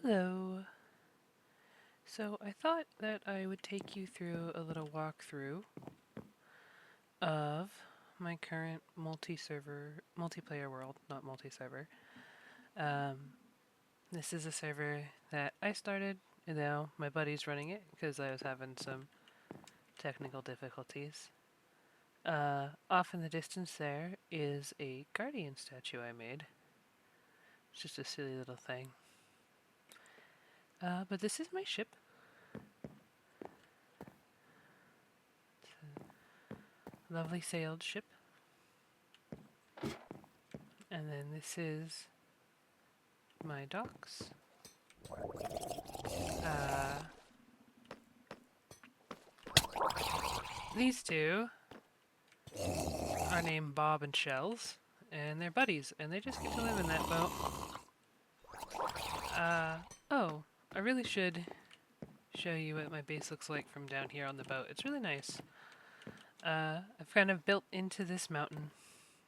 Hello. So I thought that I would take you through a little walkthrough of my current multiplayer world, not multi-server. Um, this is a server that I started, and now my buddy's running it because I was having some technical difficulties. Off in the distance there is a guardian statue I made. It's just a silly little thing. But this is my ship. Lovely sailed ship. And then this is my docks. Uh, these two are named Bob and Shells, and they're buddies, and they just get to live in that boat. Oh, I really should show you what my base looks like from down here on the boat. It's really nice. I've kind of built into this mountain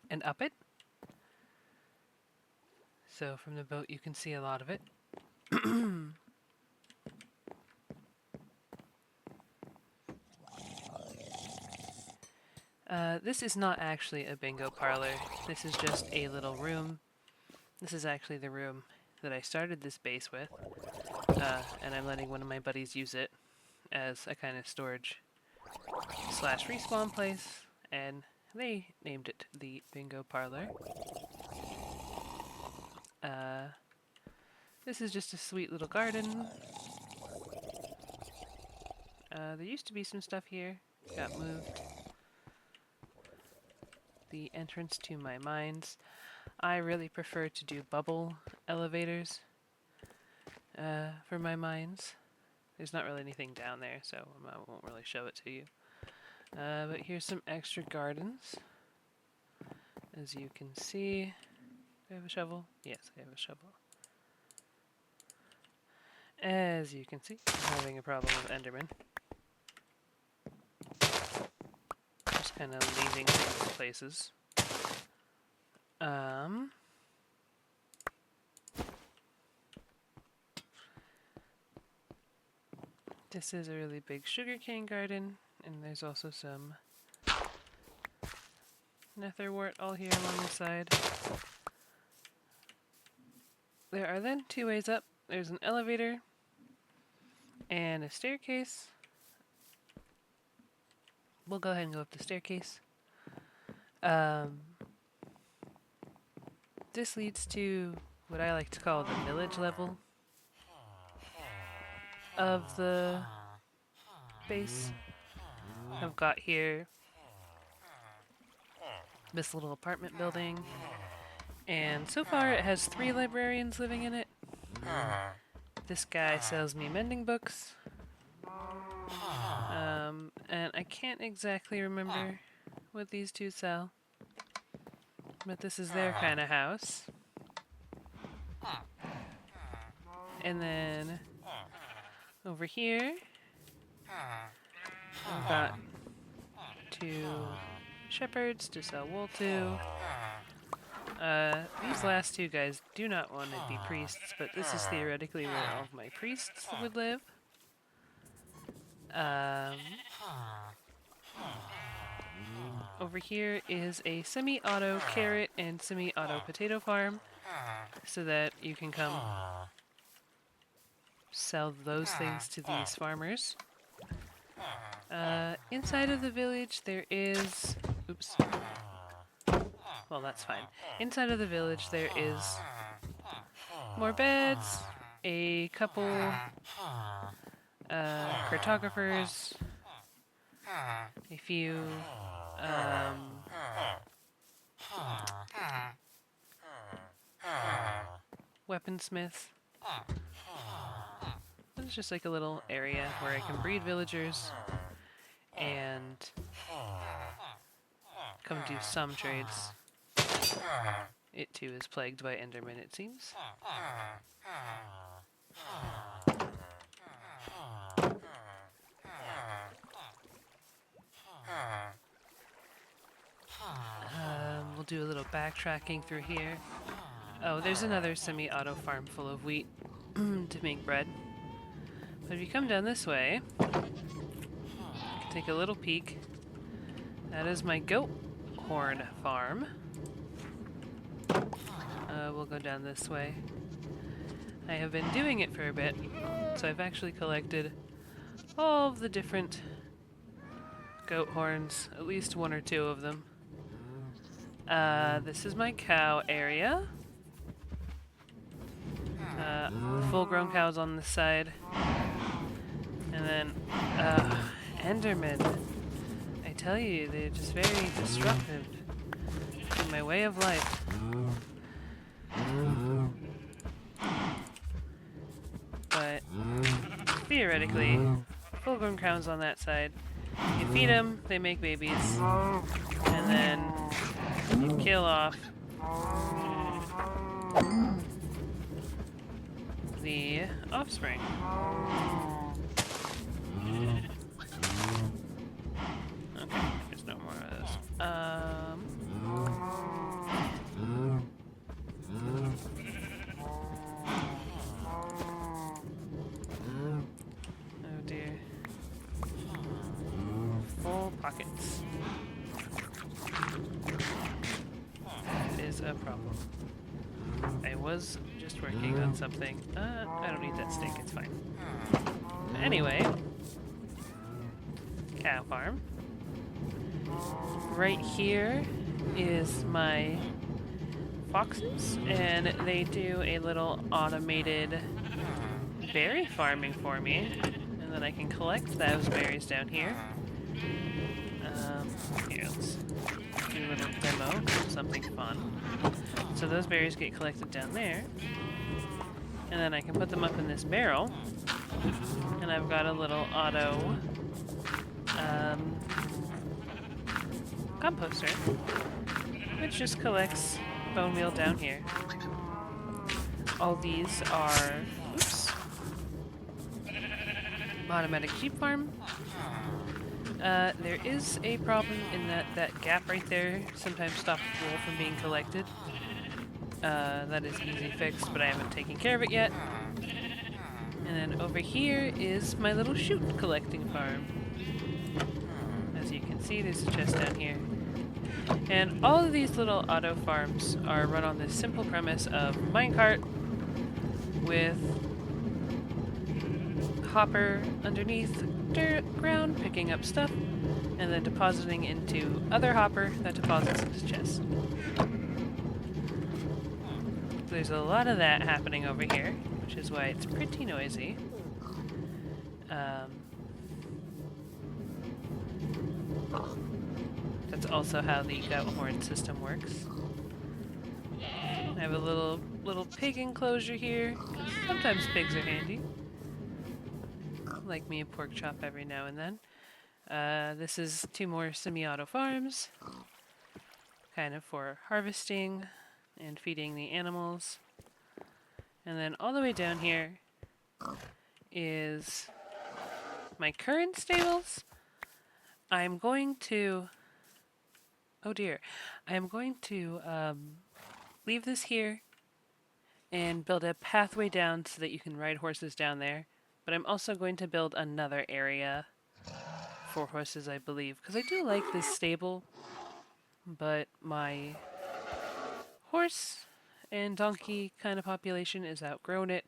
and up it. So from the boat you can see a lot of it. This is not actually a bingo parlor. This is just a little room. This is actually the room that I started this base with, and I'm letting one of my buddies use it as a kind of storage slash respawn place, and they named it the bingo parlor. This is just a sweet little garden. There used to be some stuff here, got moved. The entrance to my mines. I really prefer to do bubble elevators for my mines. There's not really anything down there, so I won't really show it to you. But here's some extra gardens. As you can see, do I have a shovel? Yes, I have a shovel. As you can see, I'm having a problem with Enderman. Just kind of leaving things places. This is a really big sugarcane garden, and there's also some netherwort all here along the side. There are then two ways up. There's an elevator and a staircase. We'll go ahead and go up the staircase. This leads to what I like to call the village level of the base. I've got here this little apartment building, and so far it has 3 librarians living in it. This guy sells me mending books, and I can't exactly remember what these two sell, but this is their kind of house. And then over here I've got 2 shepherds to sell wool to. These last 2 guys do not want to be priests, but this is theoretically where all of my priests would live. Over here is a semi-auto carrot and semi-auto potato farm, so that you can come sell those things to these farmers. Inside of the village there is... Oops. Well, that's fine. Inside of the village there is more beds, a couple cartographers, a few weaponsmiths. It's just like a little area where I can breed villagers and come do some trades. It too is plagued by Endermen, it seems. We'll do a little backtracking through here. Oh, there's another semi-auto farm full of wheat. to make bread. But if you come down this way, you can take a little peek. That is my goat horn farm. We'll go down this way. I have been doing it for a bit, so I've actually collected all of the different goat horns, at least one or two of them. This is my cow area. Full-grown cows on this side. And then, Endermen. I tell you, they're just very disruptive in my way of life. But, theoretically, full-grown cows on that side. You feed them, they make babies, and then you kill off the offspring. Okay, there's no more of those. Oh dear. Full pockets. That is a problem. I was just working on something. I don't need that stick, it's fine. Anyway, cow farm. Right here is my foxes, and they do a little automated berry farming for me, and then I can collect those berries down here. Here, let's do a little demo of something fun. So those berries get collected down there, and then I can put them up in this barrel, and I've got a little auto composter, which just collects bone meal down here. All these are, oops, automatic sheep farm. There is a problem in that gap right there sometimes stops wool from being collected. That is easy fixed, but I haven't taken care of it yet. And then over here is my little shoot collecting farm. As you can see, there's a chest down here. And all of these little auto farms are run on this simple premise of minecart with hopper underneath dirt ground, picking up stuff, and then depositing into other hopper that deposits into chest. There's a lot of that happening over here, which is why it's pretty noisy. That's also how the goat horn system works. I have a little pig enclosure here. Sometimes pigs are handy. Like me a pork chop every now and then. This is two more semi-auto farms, kind of for harvesting and feeding the animals. And then all the way down here is my current stables. I'm going to, oh dear, I'm going to leave this here and build a pathway down so that you can ride horses down there. But I'm also going to build another area for horses, I believe, because I do like this stable, but my horse and donkey kind of population is outgrown it,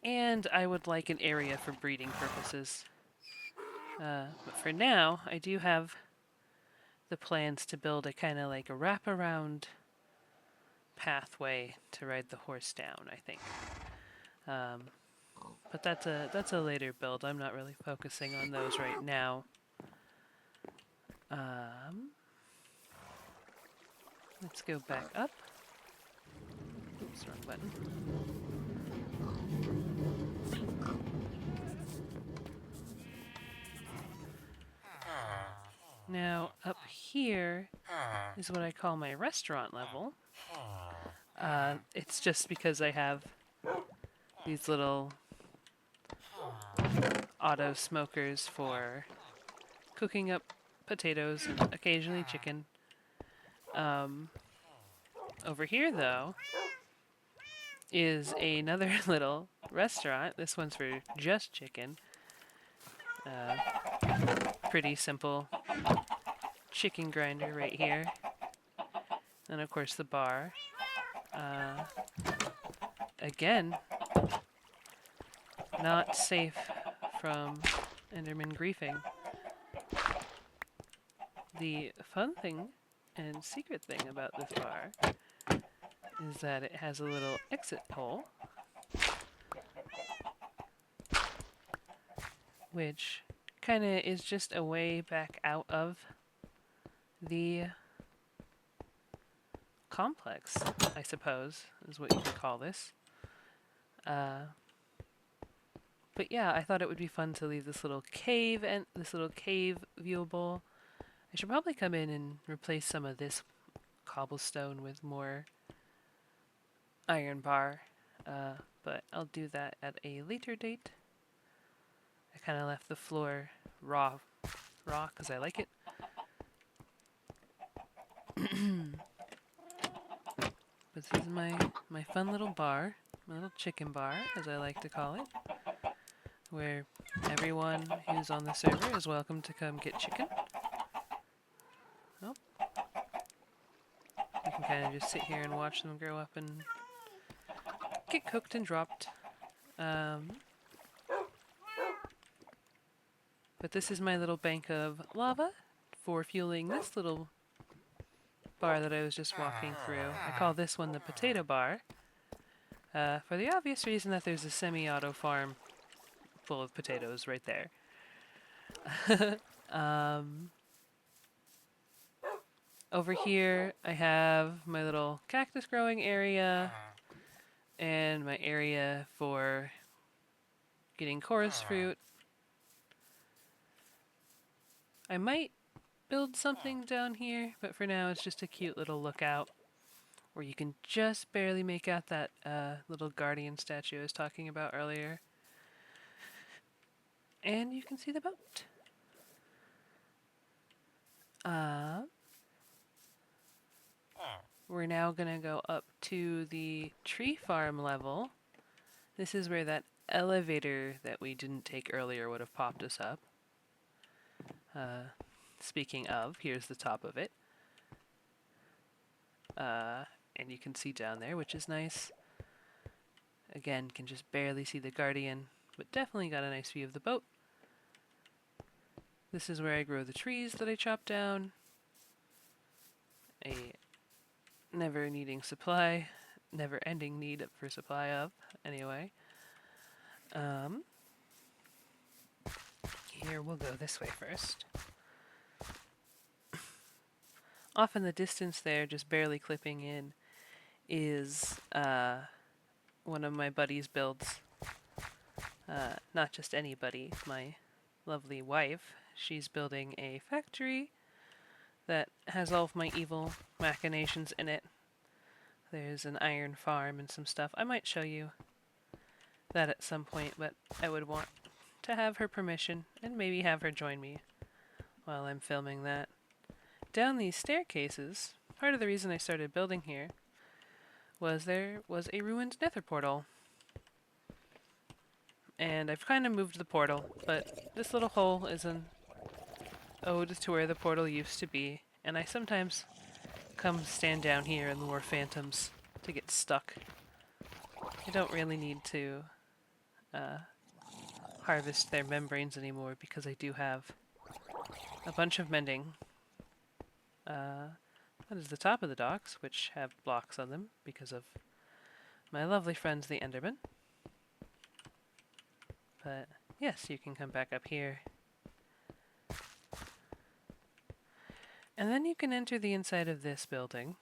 and I would like an area for breeding purposes. But for now, I do have the plans to build a kind of like a wraparound pathway to ride the horse down, I think. But that's a later build. I'm not really focusing on those right now. Let's go back up. Oops, wrong button. Now, up here is what I call my restaurant level. It's just because I have these little auto smokers for cooking up potatoes and occasionally chicken. Over here, though, is another little restaurant. This one's for just chicken. Pretty simple chicken grinder right here. And of course the bar. Again, not safe from Enderman griefing. The fun thing and secret thing about this bar is that it has a little exit hole, which kind of is just a way back out of the complex, I suppose, is what you could call this. But yeah, I thought it would be fun to leave this little cave and this little cave viewable. I should probably come in and replace some of this cobblestone with more iron bar, but I'll do that at a later date. I kind of left the floor raw because I like it. But this is my fun little bar, my little chicken bar, as I like to call it, where everyone who's on the server is welcome to come get chicken. Oh. You can kind of just sit here and watch them grow up and get cooked and dropped. But this is my little bank of lava for fueling this little bar that I was just walking through. I call this one the potato bar, for the obvious reason that there's a semi-auto farm full of potatoes right there. Over here I have my little cactus growing area and my area for getting chorus fruit. I might build something down here, but for now it's just a cute little lookout where you can just barely make out that little guardian statue I was talking about earlier. And you can see the boat. We're now going to go up to the tree farm level. This is where that elevator that we didn't take earlier would have popped us up. Speaking of, here's the top of it. And you can see down there, which is nice. Again, can just barely see the guardian, but definitely got a nice view of the boat. This is where I grow the trees that I chop down. A never-needing supply, never-ending need for supply of, anyway. Here, we'll go this way first. Off in the distance there, just barely clipping in, is one of my buddy's builds. Not just anybody, my lovely wife. She's building a factory that has all of my evil machinations in it. There's an iron farm and some stuff. I might show you that at some point, but I would want to have her permission and maybe have her join me while I'm filming that. Down these staircases, part of the reason I started building here was there was a ruined nether portal. And I've kind of moved the portal, but this little hole is an ode to where the portal used to be, and I sometimes come stand down here and lure phantoms to get stuck. I don't really need to harvest their membranes anymore because I do have a bunch of mending. That is the top of the docks, which have blocks on them because of my lovely friends the Endermen. But yes, you can come back up here. And then you can enter the inside of this building,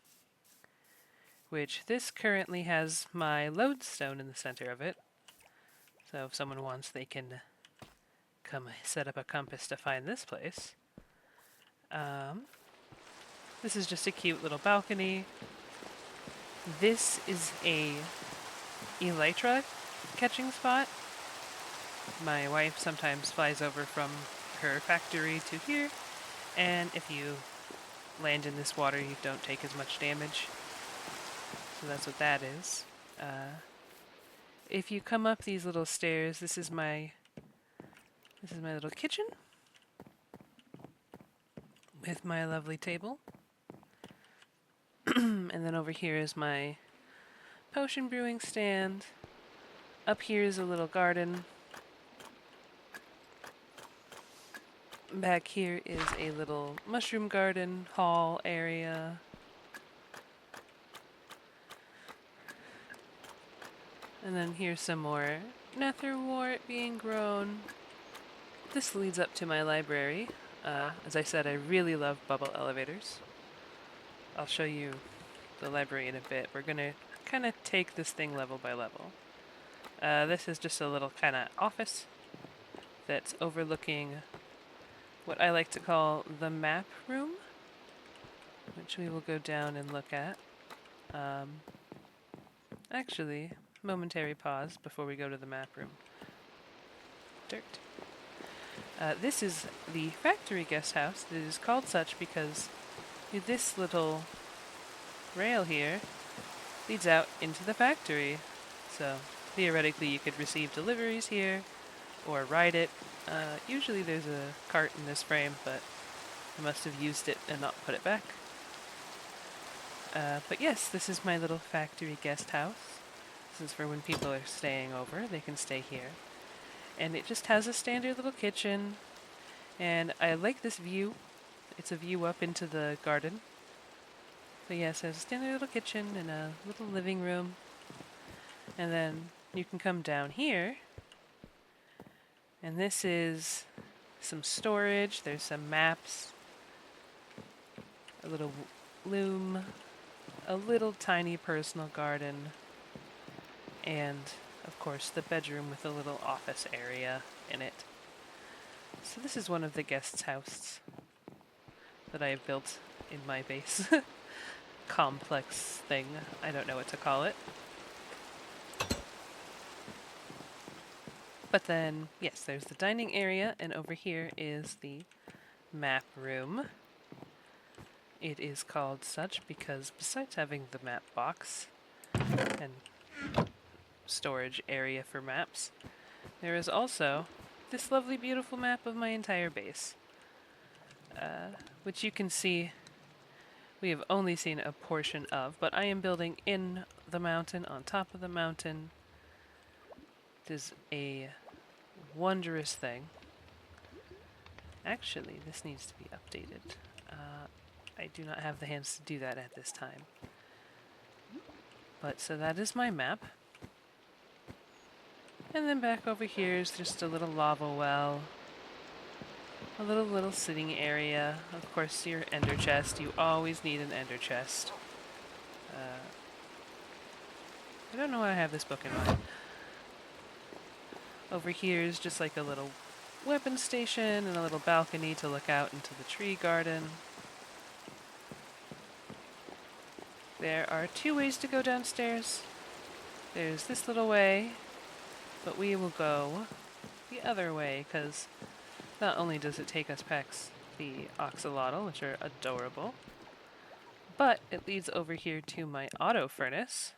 which this currently has my lodestone in the center of it. So if someone wants, they can come set up a compass to find this place. This is just a cute little balcony. This is a elytra catching spot. My wife sometimes flies over from her factory to here, and if you land in this water, you don't take as much damage. So that's what that is. If you come up these little stairs, this is my little kitchen with my lovely table. And then over here is my potion brewing stand. Up here is a little garden. Back here is a little mushroom garden hall area. And then here's some more netherwort being grown. This leads up to my library. As I said, I really love bubble elevators. I'll show you the library in a bit. We're gonna kind of take this thing level by level. This is just a little kind of office that's overlooking what I like to call the map room, which we will go down and look at. Actually, momentary pause before we go to the map room. Dirt. This is the factory guest house. It is called such because this little rail here leads out into the factory. So theoretically you could receive deliveries here or ride it. Usually there's a cart in this frame, but I must have used it and not put it back. But yes, this is my little factory guest house. This is for when people are staying over, they can stay here. And it just has a standard little kitchen, and I like this view. It's a view up into the garden. So yes, it has a standard little kitchen and a little living room. And then you can come down here, and this is some storage. There's some maps, a little loom, a little tiny personal garden, and of course the bedroom with a little office area in it. So this is one of the guests' house that I have built in my base. Complex thing. I don't know what to call it. But then, yes, there's the dining area, and over here is the map room. It is called such because besides having the map box and storage area for maps, there is also this lovely beautiful map of my entire base, which you can see we have only seen a portion of, but I am building in the mountain, on top of the mountain. It is a wondrous thing. Actually, this needs to be updated. I do not have the hands to do that at this time. But so that is my map. And then back over here is just a little lava well. A little sitting area. Of course, your ender chest. You always need an ender chest. I don't know why I have this book in mind. Over here is just like a little weapon station and a little balcony to look out into the tree garden. There are two ways to go downstairs. There's this little way, but we will go the other way because not only does it take us past the axolotl, which are adorable, but it leads over here to my auto furnace,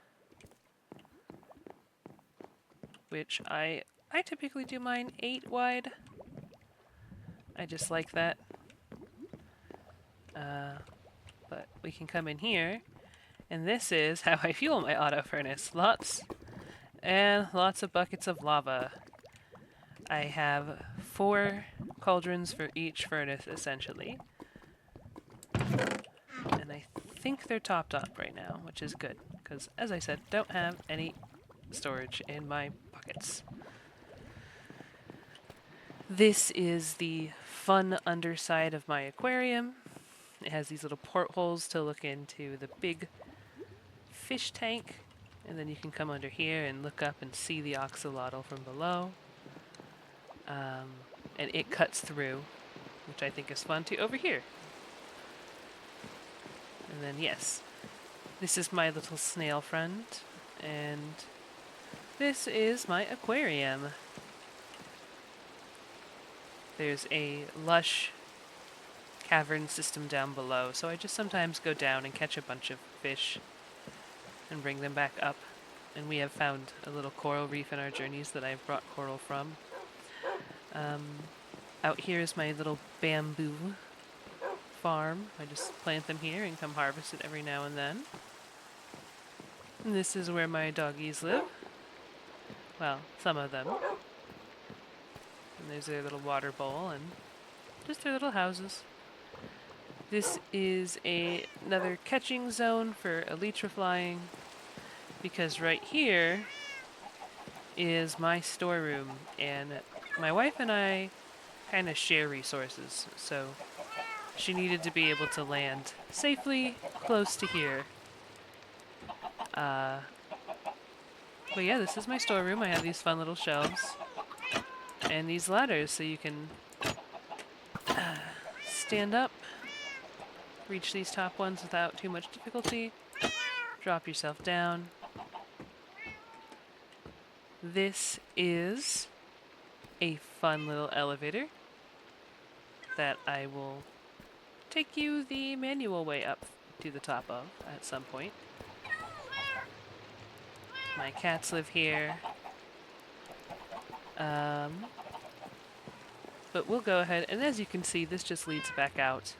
which I typically do mine 8 wide. I just like that. But we can come in here, and this is how I fuel my auto furnace. Lots and lots of buckets of lava. I have 4 cauldrons for each furnace, essentially. And I think they're topped up right now, which is good, because as I said, don't have any storage in my buckets. This is the fun underside of my aquarium. It has these little portholes to look into the big fish tank, and then you can come under here and look up and see the axolotl from below. And it cuts through, which I think is fun too, over here. And then yes, this is my little snail friend, and this is my aquarium. There's a lush cavern system down below, so I just sometimes go down and catch a bunch of fish and bring them back up. and we have found a little coral reef in our journeys that I've brought coral from. Out here is my little bamboo farm. I just plant them here and come harvest it every now and then. And this is where my doggies live. Well, some of them. And there's their little water bowl and just their little houses. This is another catching zone for elytra flying, because right here is my storeroom, and my wife and I kind of share resources, so she needed to be able to land safely close to here. But yeah, this is my storeroom. I have these fun little shelves and these ladders so you can stand up, reach these top ones without too much difficulty, drop yourself down. This is a fun little elevator that I will take you the manual way up to the top of at some point. My cats live here. But we'll go ahead, and as you can see, this just leads back out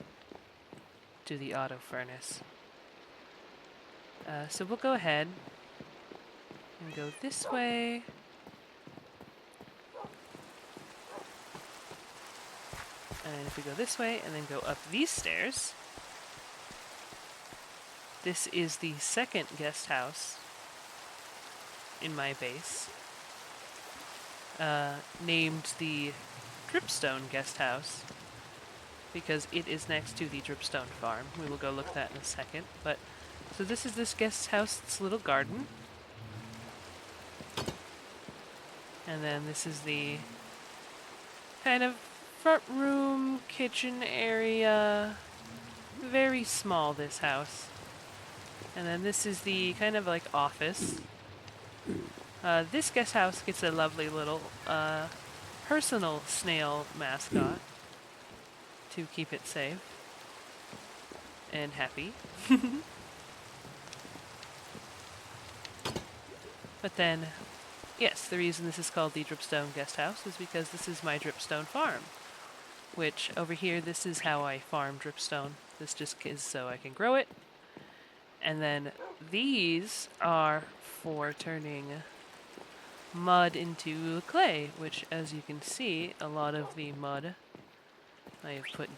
to the auto furnace. So we'll go ahead and go this way. And if we go this way and then go up these stairs, this is the second guest house in my base, named the Dripstone Guest House, because it is next to the Dripstone farm. We will go look at that in a second. But so this is this guest house's little garden. And then this is the kind of front room, kitchen area. Very small, this house. And then this is the kind of like office. This guest house gets a lovely little personal snail mascot to keep it safe and happy. But then, yes, the reason this is called the Dripstone Guest House is because this is my dripstone farm, which over here, this is how I farm dripstone. This just is so I can grow it. And then these are for turning mud into clay, which, as you can see, a lot of the mud I have put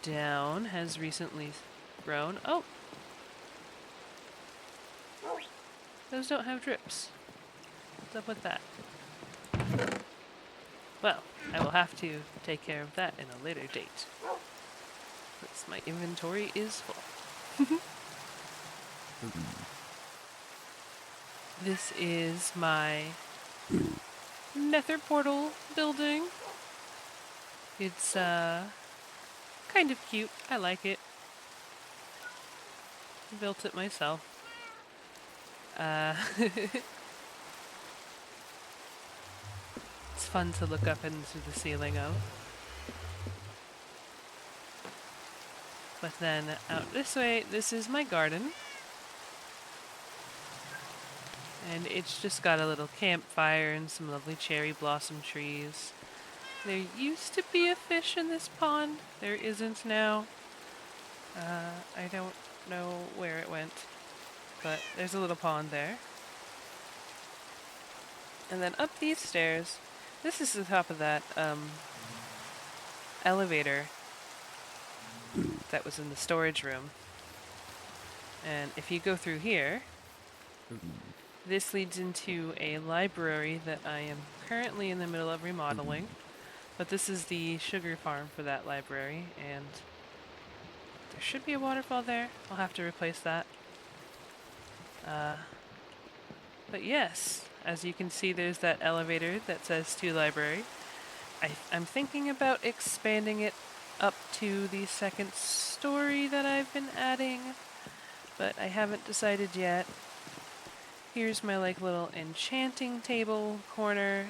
down has recently grown. Oh! Those don't have drips. What's up with that? Well, I will have to take care of that in a later date, because my inventory is full. This is my nether portal building. It's kind of cute. I like it. I built it myself. It's fun to look up into the ceiling of. But then out this way, this is my garden. And it's just got a little campfire and some lovely cherry blossom trees. There used to be a fish in this pond. There isn't now. I don't know where it went, but there's a little pond there. And then up these stairs, this is the top of that elevator that was in the storage room. And if you go through here, this leads into a library that I am currently in the middle of remodeling. But this is the sugar farm for that library, and there should be a waterfall there. I'll have to replace that. But yes, as you can see, there's that elevator that says to library. I'm thinking about expanding it up to the second story that I've been adding, but I haven't decided yet. Here's my like little enchanting table corner.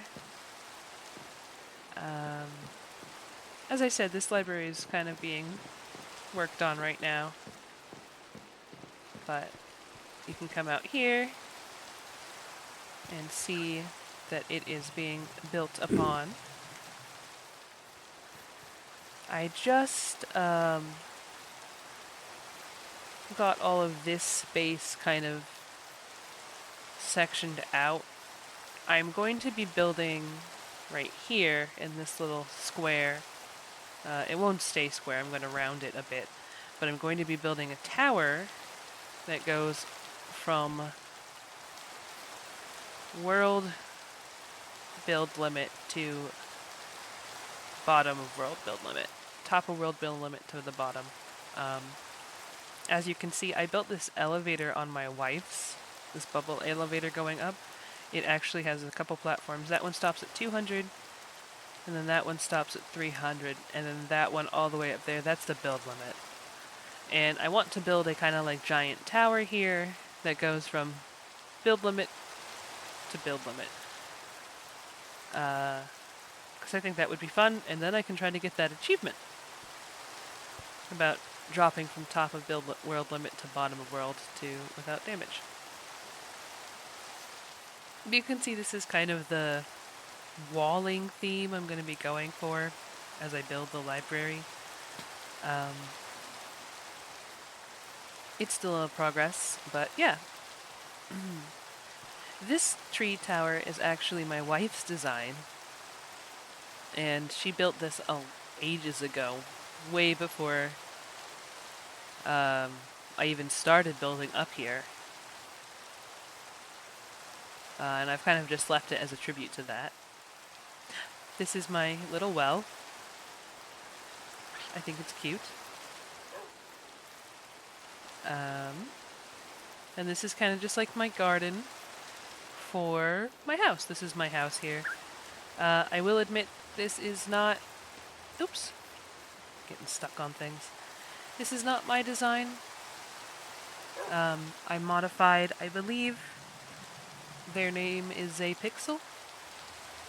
As I said, this library is kind of being worked on right now. But you can come out here. and see that it is being built upon. I just got all of this space kind of sectioned out. I'm going to be building right here in this little square. It won't stay square, I'm going to round it a bit. But I'm going to be building a tower that goes from world build limit to bottom of world build limit. Top of world build limit to the bottom. As you can see, I built this elevator on my wife's, this bubble elevator going up. It actually has a couple platforms. That one stops at 200, and then that one stops at 300, and then that one all the way up there, that's the build limit. And I want to build a kind of like giant tower here that goes from build limit to build limit. Because I think that would be fun, and then I can try to get that achievement about dropping from top of world limit to bottom of world to without damage. You can see this is kind of the walling theme I'm going to be going for as I build the library. It's still a progress, but yeah. This tree tower is actually my wife's design, and she built this ages ago, way before I even started building up here. And I've kind of just left it as a tribute to that. This is my little well. I think it's cute. And this is kind of just like my garden for my house. This is my house here. I will admit this is not... Oops. Getting stuck on things. This is not my design. I modified, I believe, their name is Zapixel.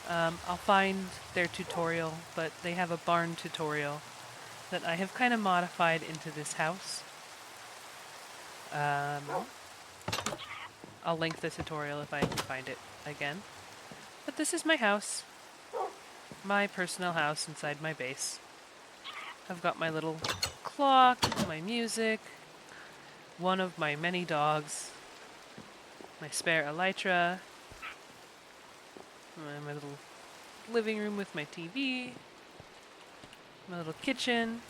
I'll find their tutorial, but they have a barn tutorial that I have kind of modified into this house. I'll link the tutorial if I can find it again. But this is my house. My personal house inside my base. I've got my little clock, my music, one of my many dogs, my spare elytra, my little living room with my TV, my little kitchen.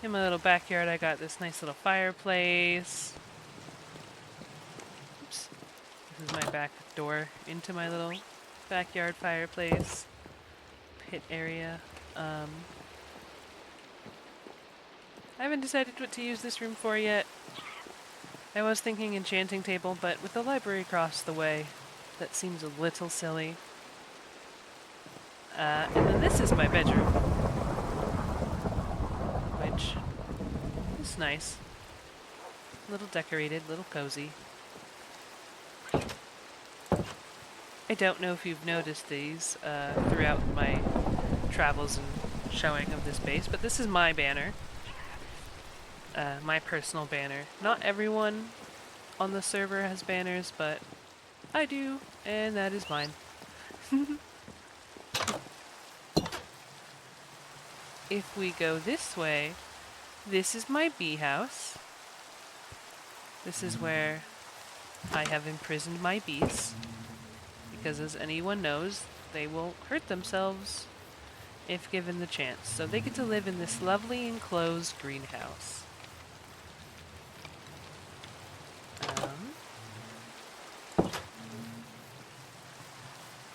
In my little backyard I got this nice little fireplace. Oops. This is my back door into my little backyard fireplace pit area. I haven't decided what to use this room for yet. I was thinking enchanting table, but with the library across the way, that seems a little silly. And then this is my bedroom, which is nice. A little decorated, little cozy. I don't know if you've noticed these throughout my travels and showing of this base, but this is my banner. My personal banner. Not everyone on the server has banners, but I do, and that is mine. If we go this way, this is my bee house. This is where I have imprisoned my bees, because as anyone knows, they will hurt themselves if given the chance. So they get to live in this lovely enclosed greenhouse.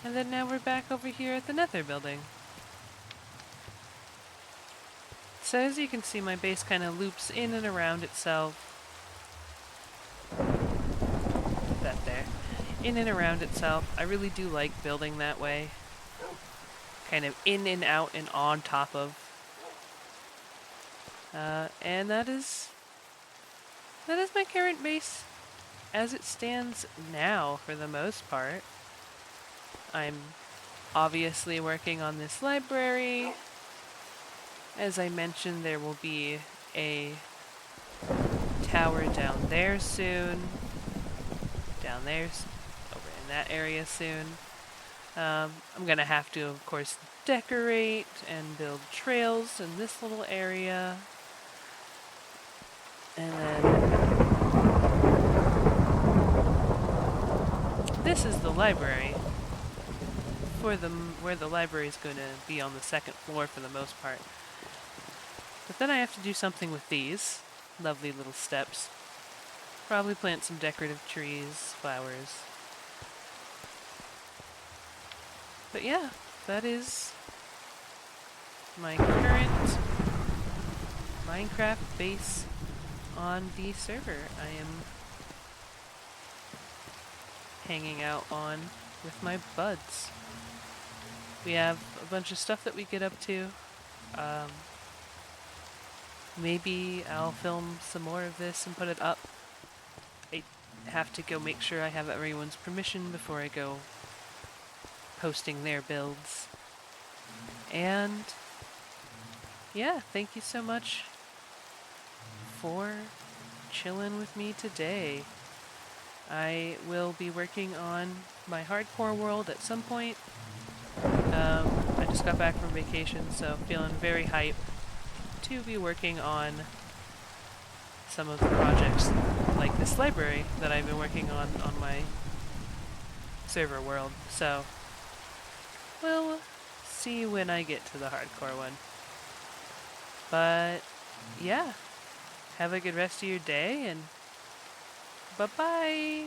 And then now we're back over here at the Nether building. So as you can see, my base kind of loops in and around itself. That there. In and around itself. I really do like building that way. Kind of in and out and on top of. And that is my current base as it stands now for the most part. I'm obviously working on this library. As I mentioned, there will be a tower down there soon. Down there, over in that area soon. I'm gonna have to, of course, decorate and build trails in this little area. And then this is the library for where the library is going to be on the second floor for the most part. But then I have to do something with these lovely little steps. Probably plant some decorative trees, flowers. But yeah, that is my current Minecraft base on the server I am hanging out on with my buds. We have a bunch of stuff that we get up to. Maybe I'll film some more of this and put it up. I have to go make sure I have everyone's permission before I go posting their builds. And yeah, thank you so much for chilling with me today. I will be working on my hardcore world at some point. I just got back from vacation, so feeling very hyped to be working on some of the projects like this library that I've been working on my server world. So we'll see when I get to the hardcore one. But yeah, have a good rest of your day and bye-bye!